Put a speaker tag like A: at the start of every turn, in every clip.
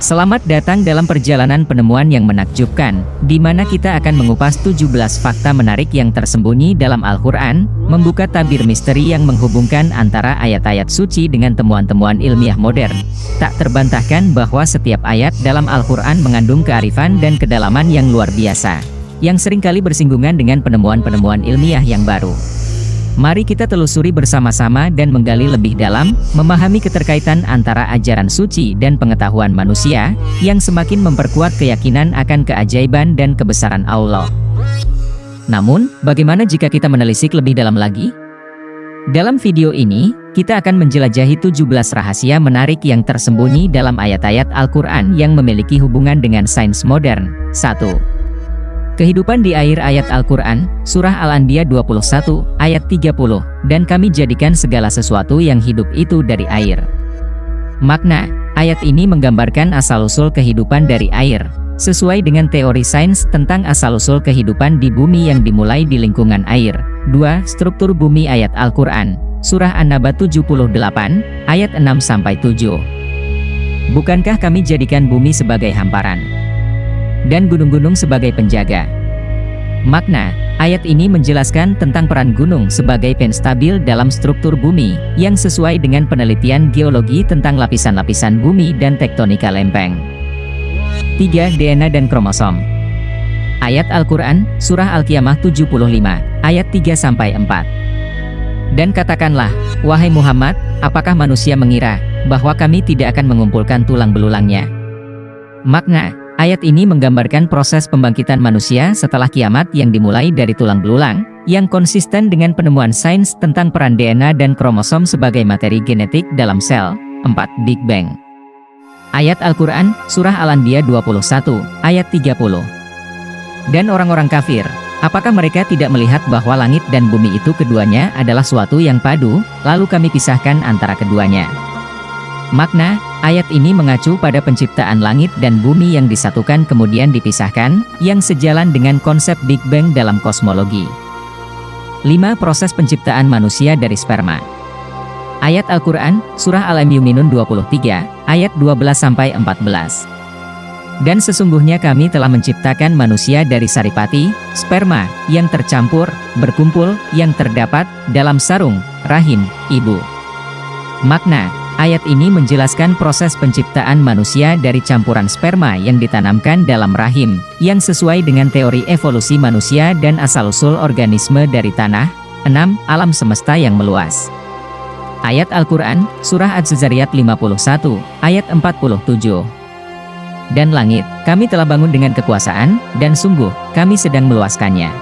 A: Selamat datang dalam perjalanan penemuan yang menakjubkan, di mana kita akan mengupas 17 fakta menarik yang tersembunyi dalam Al-Quran, membuka tabir misteri yang menghubungkan antara ayat-ayat suci dengan temuan-temuan ilmiah modern. Tak terbantahkan bahwa setiap ayat dalam Al-Quran mengandung kearifan dan kedalaman yang luar biasa, yang seringkali bersinggungan dengan penemuan-penemuan ilmiah yang baru. Mari kita telusuri bersama-sama dan menggali lebih dalam, memahami keterkaitan antara ajaran suci dan pengetahuan manusia, yang semakin memperkuat keyakinan akan keajaiban dan kebesaran Allah. Namun, bagaimana jika kita menelisik lebih dalam lagi? Dalam video ini, kita akan menjelajahi 17 rahasia menarik yang tersembunyi dalam ayat-ayat Al-Quran yang memiliki hubungan dengan sains modern. 1. Kehidupan di air. Ayat Al-Quran, Surah Al-Anbiya 21, ayat 30, dan kami jadikan segala sesuatu yang hidup itu dari air. Makna, ayat ini menggambarkan asal-usul kehidupan dari air, sesuai dengan teori sains tentang asal-usul kehidupan di bumi yang dimulai di lingkungan air. 2. Struktur bumi. Ayat Al-Quran, Surah An-Naba 78, ayat 6-7. Bukankah kami jadikan bumi sebagai hamparan dan gunung-gunung sebagai penjaga? Makna, ayat ini menjelaskan tentang peran gunung sebagai penstabil dalam struktur bumi, yang sesuai dengan penelitian geologi tentang lapisan-lapisan bumi dan tektonika lempeng. 3. DNA dan kromosom. Ayat Al-Quran, Surah Al-Qiyamah 75, ayat 3-4. Dan katakanlah, wahai Muhammad, apakah manusia mengira bahwa kami tidak akan mengumpulkan tulang belulangnya? Makna, ayat ini menggambarkan proses pembangkitan manusia setelah kiamat yang dimulai dari tulang belulang, yang konsisten dengan penemuan sains tentang peran DNA dan kromosom sebagai materi genetik dalam sel. 4. Big Bang. Ayat Al-Quran, Surah Al-Anbiya 21, ayat 30. Dan orang-orang kafir, apakah mereka tidak melihat bahwa langit dan bumi itu keduanya adalah suatu yang padu, lalu kami pisahkan antara keduanya? Makna, ayat ini mengacu pada penciptaan langit dan bumi yang disatukan kemudian dipisahkan, yang sejalan dengan konsep Big Bang dalam kosmologi. 5. Proses penciptaan manusia dari sperma. Ayat Al-Quran, Surah Al-Mu'minun 23, ayat 12-14. Dan sesungguhnya kami telah menciptakan manusia dari saripati, sperma, yang tercampur, berkumpul, yang terdapat dalam sarung, rahim, ibu. Makna, ayat ini menjelaskan proses penciptaan manusia dari campuran sperma yang ditanamkan dalam rahim, yang sesuai dengan teori evolusi manusia dan asal-usul organisme dari tanah. 6. Alam semesta yang meluas. Ayat Al-Quran, Surah Az-Zariyat 51, ayat 47. Dan langit, kami telah bangun dengan kekuasaan, dan sungguh, kami sedang meluaskannya.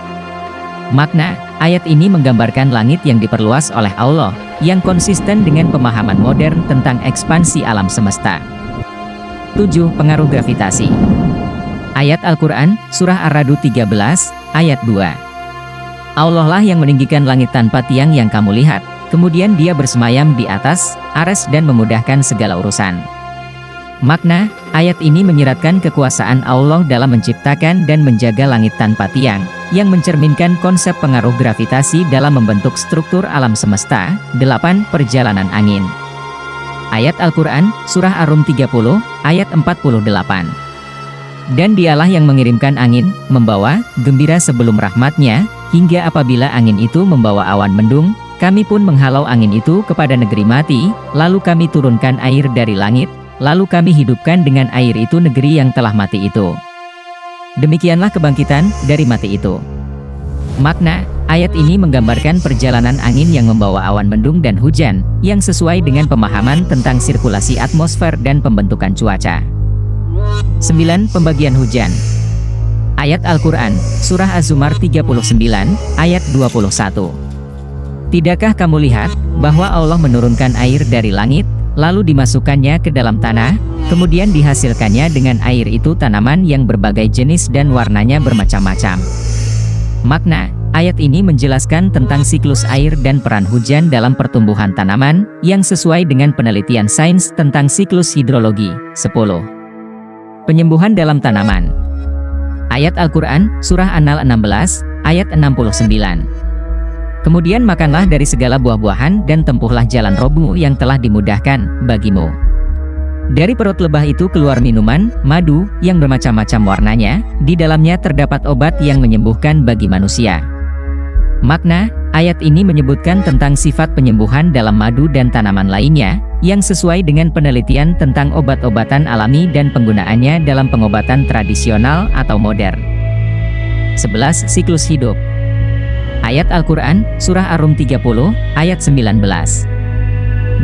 A: Makna, ayat ini menggambarkan langit yang diperluas oleh Allah, yang konsisten dengan pemahaman modern tentang ekspansi alam semesta. 7. Pengaruh gravitasi. Ayat Al-Quran, Surah Ar-Ra'd 13, ayat 2. Allah lah yang meninggikan langit tanpa tiang yang kamu lihat, kemudian Dia bersemayam di atas arsy dan memudahkan segala urusan. Makna, ayat ini menyiratkan kekuasaan Allah dalam menciptakan dan menjaga langit tanpa tiang, yang mencerminkan konsep pengaruh gravitasi dalam membentuk struktur alam semesta. 8. Perjalanan angin. Ayat Al-Quran, Surah Ar-Rum 30, ayat 48. Dan Dialah yang mengirimkan angin, membawa gembira sebelum rahmat-Nya, hingga apabila angin itu membawa awan mendung, kami pun menghalau angin itu kepada negeri mati, lalu kami turunkan air dari langit, lalu kami hidupkan dengan air itu negeri yang telah mati itu. Demikianlah kebangkitan dari mati itu. Makna, ayat ini menggambarkan perjalanan angin yang membawa awan mendung dan hujan, yang sesuai dengan pemahaman tentang sirkulasi atmosfer dan pembentukan cuaca. 9. Pembagian hujan. Ayat Al-Quran, Surah Az-Zumar 39, ayat 21. Tidakkah kamu lihat bahwa Allah menurunkan air dari langit, lalu dimasukkannya ke dalam tanah, kemudian dihasilkannya dengan air itu tanaman yang berbagai jenis dan warnanya bermacam-macam. Makna, ayat ini menjelaskan tentang siklus air dan peran hujan dalam pertumbuhan tanaman, yang sesuai dengan penelitian sains tentang siklus hidrologi. 10. Penyembuhan dalam tanaman. Ayat Al-Quran, Surah An-Nahl 16, ayat 69. Kemudian makanlah dari segala buah-buahan dan tempuhlah jalan Robmu yang telah dimudahkan bagimu. Dari perut lebah itu keluar minuman, madu, yang bermacam-macam warnanya, di dalamnya terdapat obat yang menyembuhkan bagi manusia. Makna, ayat ini menyebutkan tentang sifat penyembuhan dalam madu dan tanaman lainnya, yang sesuai dengan penelitian tentang obat-obatan alami dan penggunaannya dalam pengobatan tradisional atau modern. 11. Siklus hidup. Ayat Al-Quran, Surah Ar-Rum 30, ayat 19.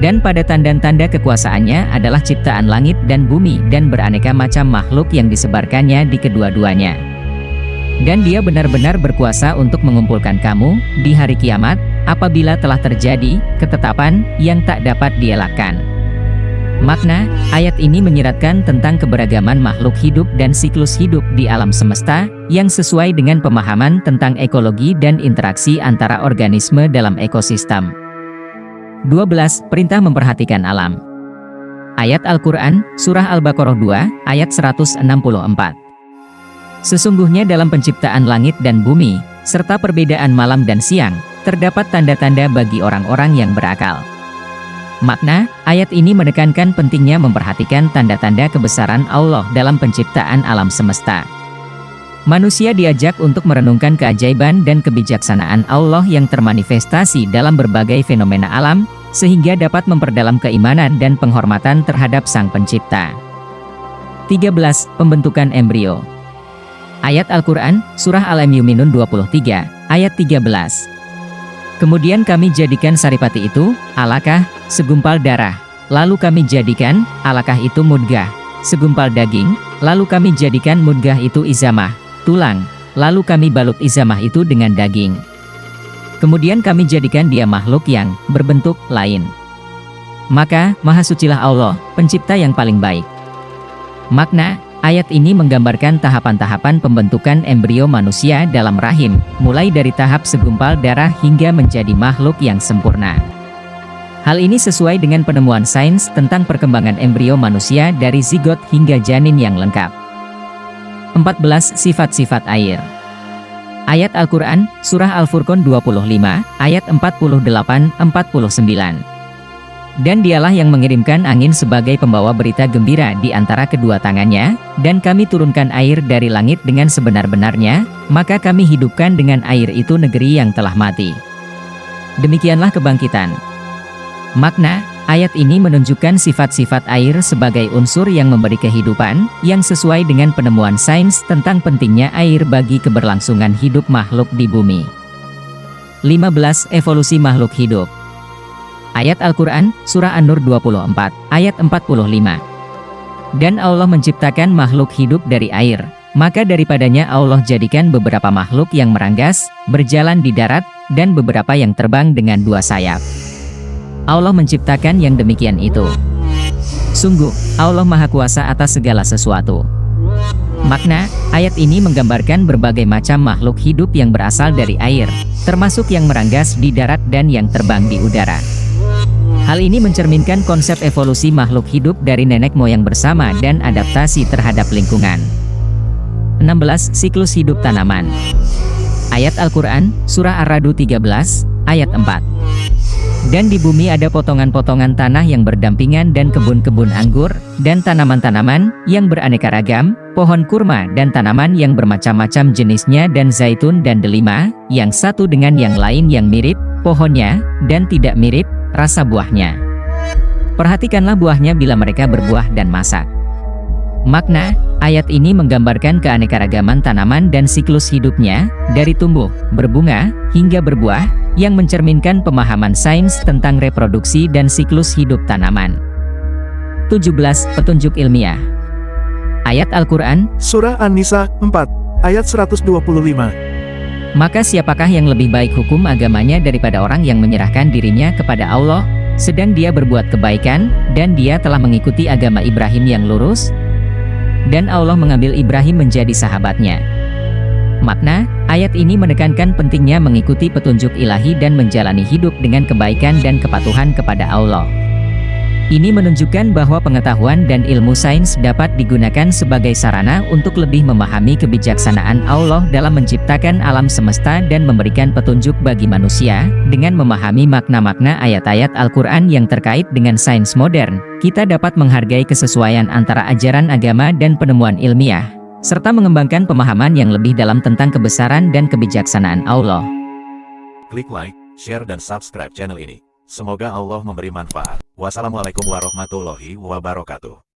A: Dan pada tanda-tanda kekuasaannya adalah ciptaan langit dan bumi dan beraneka macam makhluk yang disebarkannya di kedua-duanya. Dan dia benar-benar berkuasa untuk mengumpulkan kamu di hari kiamat, apabila telah terjadi ketetapan yang tak dapat dielakkan. Makna, ayat ini menyiratkan tentang keberagaman makhluk hidup dan siklus hidup di alam semesta, yang sesuai dengan pemahaman tentang ekologi dan interaksi antara organisme dalam ekosistem. 12. Perintah memperhatikan alam. Ayat Al-Quran, Surah Al-Baqarah 2, ayat 164. Sesungguhnya dalam penciptaan langit dan bumi, serta perbedaan malam dan siang, terdapat tanda-tanda bagi orang-orang yang berakal. Makna, ayat ini menekankan pentingnya memperhatikan tanda-tanda kebesaran Allah dalam penciptaan alam semesta. Manusia diajak untuk merenungkan keajaiban dan kebijaksanaan Allah yang termanifestasi dalam berbagai fenomena alam, sehingga dapat memperdalam keimanan dan penghormatan terhadap Sang Pencipta. 13. Pembentukan embrio. Ayat Al-Quran, Surah Al-Mu'minun 23, ayat 13. Kemudian kami jadikan saripati itu, alaqah, segumpal darah. Lalu kami jadikan, alaqah itu mudghah, segumpal daging. Lalu kami jadikan mudghah itu izamah, tulang. Lalu kami balut izamah itu dengan daging. Kemudian kami jadikan dia makhluk yang berbentuk lain. Maka, Maha Sucilah Allah, pencipta yang paling baik. Makna, ayat ini menggambarkan tahapan-tahapan pembentukan embrio manusia dalam rahim, mulai dari tahap segumpal darah hingga menjadi makhluk yang sempurna. Hal ini sesuai dengan penemuan sains tentang perkembangan embrio manusia dari zigot hingga janin yang lengkap. 14. Sifat-sifat air. Ayat Al-Quran, Surah Al-Furqan 25, ayat 48-49. Dan dialah yang mengirimkan angin sebagai pembawa berita gembira di antara kedua tangannya, dan kami turunkan air dari langit dengan sebenar-benarnya, maka kami hidupkan dengan air itu negeri yang telah mati. Demikianlah kebangkitan. Makna, ayat ini menunjukkan sifat-sifat air sebagai unsur yang memberi kehidupan, yang sesuai dengan penemuan sains tentang pentingnya air bagi keberlangsungan hidup makhluk di bumi. 15. Evolusi makhluk hidup. Ayat Al-Quran, Surah An-Nur 24, ayat 45. Dan Allah menciptakan makhluk hidup dari air, maka daripadanya Allah jadikan beberapa makhluk yang meranggas, berjalan di darat, dan beberapa yang terbang dengan dua sayap. Allah menciptakan yang demikian itu. Sungguh, Allah Maha Kuasa atas segala sesuatu. Makna, ayat ini menggambarkan berbagai macam makhluk hidup yang berasal dari air, termasuk yang meranggas di darat dan yang terbang di udara. Hal ini mencerminkan konsep evolusi makhluk hidup dari nenek moyang bersama dan adaptasi terhadap lingkungan. 16. Siklus hidup tanaman. Ayat Al-Quran, Surah Ar-Ra'd 13, ayat 4. Dan di bumi ada potongan-potongan tanah yang berdampingan dan kebun-kebun anggur, dan tanaman-tanaman yang beraneka ragam, pohon kurma dan tanaman yang bermacam-macam jenisnya dan zaitun dan delima, yang satu dengan yang lain yang mirip, pohonnya, dan tidak mirip, rasa buahnya. Perhatikanlah buahnya bila mereka berbuah dan masak. Makna, ayat ini menggambarkan keanekaragaman tanaman dan siklus hidupnya, dari tumbuh, berbunga, hingga berbuah, yang mencerminkan pemahaman sains tentang reproduksi dan siklus hidup tanaman. 17. Petunjuk ilmiah. Ayat Al-Quran,
B: Surah An-Nisa 4, ayat 125.
A: Maka siapakah yang lebih baik hukum agamanya daripada orang yang menyerahkan dirinya kepada Allah, sedang dia berbuat kebaikan, dan dia telah mengikuti agama Ibrahim yang lurus? Dan Allah mengambil Ibrahim menjadi sahabatnya. Makna, ayat ini menekankan pentingnya mengikuti petunjuk ilahi dan menjalani hidup dengan kebaikan dan kepatuhan kepada Allah. Ini menunjukkan bahwa pengetahuan dan ilmu sains dapat digunakan sebagai sarana untuk lebih memahami kebijaksanaan Allah dalam menciptakan alam semesta dan memberikan petunjuk bagi manusia. Dengan memahami makna-makna ayat-ayat Al-Quran yang terkait dengan sains modern, kita dapat menghargai kesesuaian antara ajaran agama dan penemuan ilmiah, serta mengembangkan pemahaman yang lebih dalam tentang kebesaran dan kebijaksanaan Allah.
C: Klik like, share dan subscribe channel ini. Semoga Allah memberi manfaat. Wassalamualaikum warahmatullahi wabarakatuh.